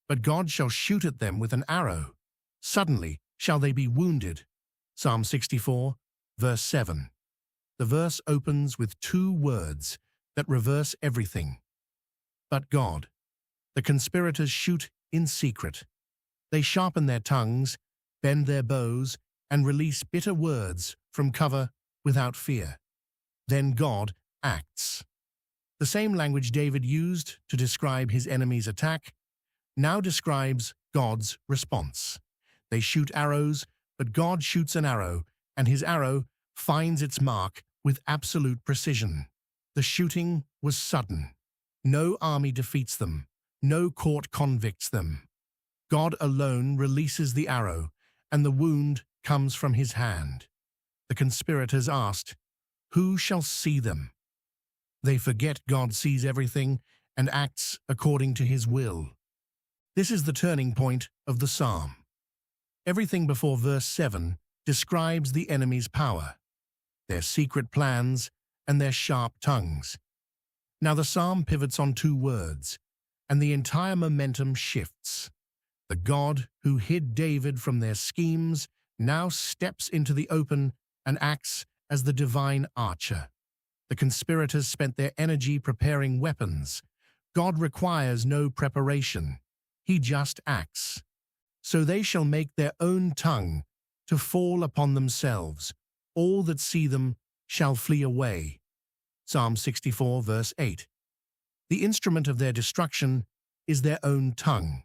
but God shall shoot at them with an arrow. Suddenly shall they be wounded. Psalm 64, verse 7. The verse opens with two words that reverse everything. But God. The conspirators shoot in secret. They sharpen their tongues, bend their bows, and release bitter words from cover without fear. Then God acts. The same language David used to describe his enemy's attack now describes God's response. They shoot arrows, but God shoots an arrow, and his arrow finds its mark with absolute precision. The shooting was sudden. No army defeats them. No court convicts them. God alone releases the arrow, and the wound comes from his hand. The conspirators asked, "Who shall see them?" They forget God sees everything and acts according to his will. This is the turning point of the psalm. Everything before verse 7 describes the enemy's power, their secret plans, and their sharp tongues. Now the psalm pivots on two words, and the entire momentum shifts. The God who hid David from their schemes now steps into the open and acts as the divine archer. The conspirators spent their energy preparing weapons. God requires no preparation. He just acts. So they shall make their own tongue to fall upon themselves. All that see them shall flee away. Psalm 64, verse 8. The instrument of their destruction is their own tongue.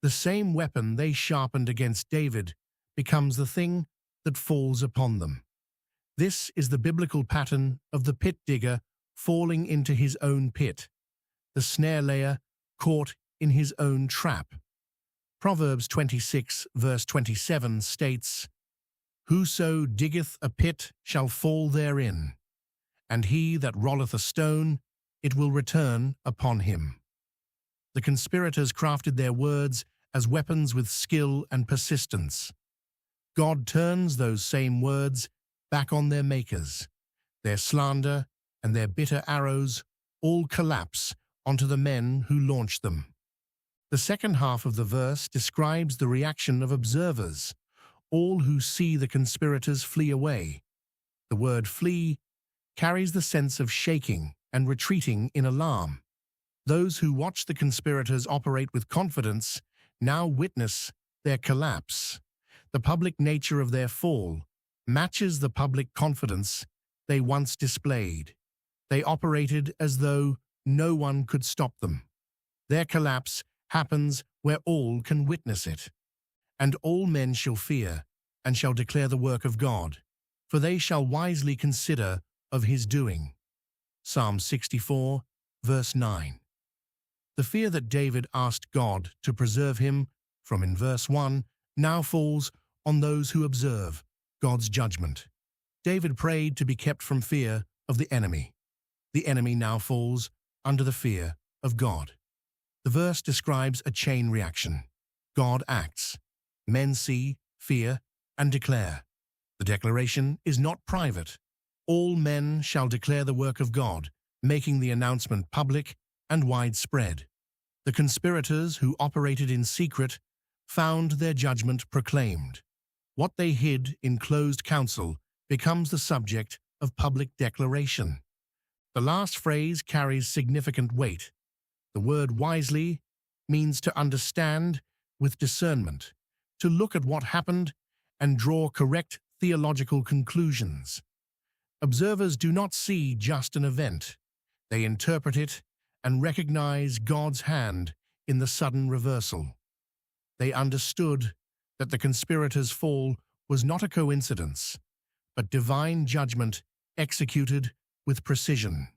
The same weapon they sharpened against David becomes the thing that falls upon them. This is the biblical pattern of the pit digger falling into his own pit, the snare layer caught in his own trap. Proverbs 26, verse 27 states, "Whoso diggeth a pit shall fall therein, and he that rolleth a stone, it will return upon him." The conspirators crafted their words as weapons with skill and persistence. God turns those same words back on their makers. Their slander and their bitter arrows all collapse onto the men who launched them. The second half of the verse describes the reaction of observers, all who see the conspirators flee away. The word flee carries the sense of shaking and retreating in alarm. Those who watch the conspirators operate with confidence now witness their collapse. The public nature of their fall matches the public confidence they once displayed. They operated as though no one could stop them. Their collapse happens where all can witness it. And all men shall fear and shall declare the work of God, for they shall wisely consider of his doing. Psalm 64, verse 9. The fear that David asked God to preserve him from in verse 1 now falls on those who observe God's judgment. David prayed to be kept from fear of the enemy. The enemy now falls under the fear of God. The verse describes a chain reaction. God acts. Men see, fear, and declare. The declaration is not private. All men shall declare the work of God, making the announcement public and widespread. The conspirators who operated in secret found their judgment proclaimed. What they hid in closed council becomes the subject of public declaration. The last phrase carries significant weight. The word wisely means to understand with discernment, to look at what happened and draw correct theological conclusions. Observers do not see just an event. They interpret it and recognize God's hand in the sudden reversal. They understood that the conspirators' fall was not a coincidence, but divine judgment executed with precision.